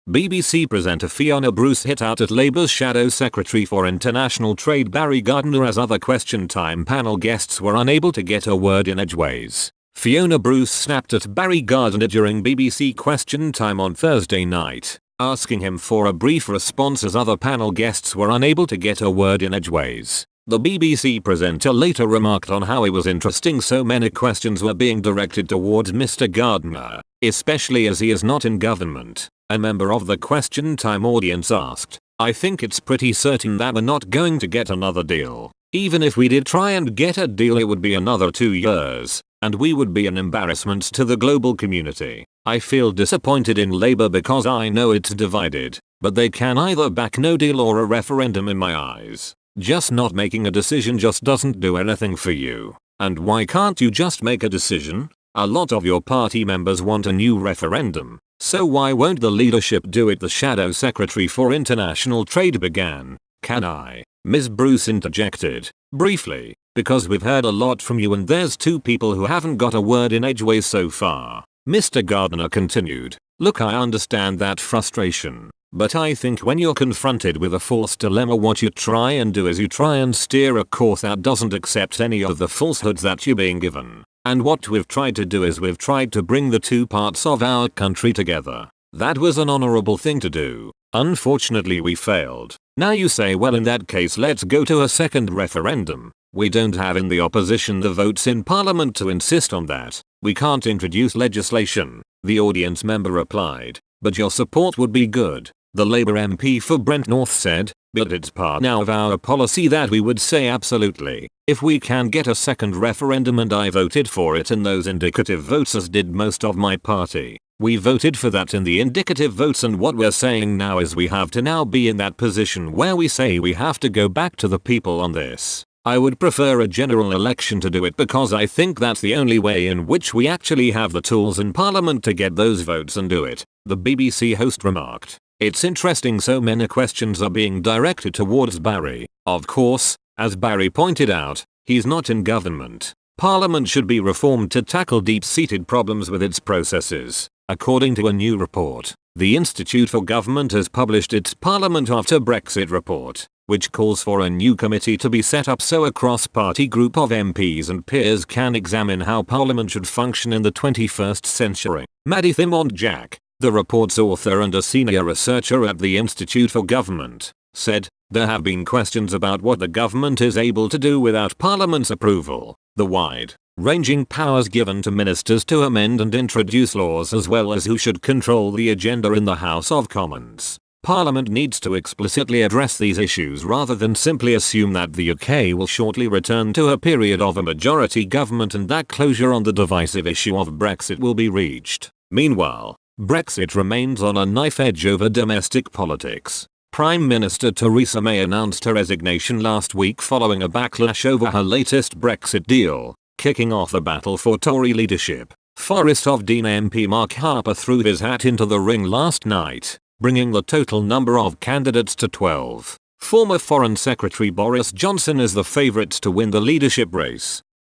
BBC presenter Fiona Bruce hit out at Labour's Shadow Secretary for International Trade Barry Gardiner as other Question Time panel guests were unable to get a word in edgeways. Fiona Bruce snapped at Barry Gardiner during BBC Question Time on Thursday night, asking him for a brief response as other panel guests were unable to get a word in edgeways. The BBC presenter later remarked on how it was interesting so many questions were being directed towards Mr. Gardiner, especially as he is not in government. A member of the Question Time audience asked, "I think it's pretty certain that we're not going to get another deal. Even if we did try and get a deal, it would be another 2 years, and we would be an embarrassment to the global community. I feel disappointed in Labour because I know it's divided, but they can either back no deal or a referendum in my eyes. Just not making a decision just doesn't do anything for you. And why can't you just make a decision? A lot of your party members want a new referendum. So why won't the leadership do it?" the Shadow Secretary for International Trade began. "Can I?" Ms. Bruce interjected. "Briefly, because we've heard a lot from you and there's 2 people who haven't got a word in edgeways so far." Mr. Gardiner continued, "Look, I understand that frustration. But I think when you're confronted with a false dilemma, what you try and do is you try and steer a course that doesn't accept any of the falsehoods that you're being given. And what we've tried to do is we've tried to bring the 2 parts of our country together. That was an honorable thing to do. Unfortunately we failed. Now you say, well, in that case let's go to a second referendum. We don't have in the opposition the votes in Parliament to insist on that. We can't introduce legislation," the audience member replied. "But your support would be good," the Labour MP for Brent North said, "but it's part now of our policy that we would say absolutely, if we can get a second referendum, and I voted for it in those indicative votes as did most of my party. We voted for that in the indicative votes, and what we're saying now is we have to now be in that position where we say we have to go back to the people on this. I would prefer a general election to do it because I think that's the only way in which we actually have the tools in Parliament to get those votes and do it," the BBC host remarked. "It's interesting so many questions are being directed towards Barry. Of course, as Barry pointed out, he's not in government. Parliament should be reformed to tackle deep-seated problems with its processes." According to a new report, the Institute for Government has published its Parliament After Brexit report, which calls for a new committee to be set up so a cross-party group of MPs and peers can examine how Parliament should function in the 21st century. Maddie Thimond-Jack, the report's author and a senior researcher at the Institute for Government, said, "There have been questions about what the government is able to do without Parliament's approval, the wide-ranging powers given to ministers to amend and introduce laws, as well as who should control the agenda in the House of Commons. Parliament needs to explicitly address these issues rather than simply assume that the UK will shortly return to a period of a majority government and that closure on the divisive issue of Brexit will be reached." Meanwhile, Brexit remains on a knife edge over domestic politics. Prime Minister Theresa May announced her resignation last week following a backlash over her latest Brexit deal, kicking off the battle for Tory leadership. Forest of Dean MP Mark Harper threw his hat into the ring last night, bringing the total number of candidates to 12. Former Foreign Secretary Boris Johnson is the favourite to win the leadership race.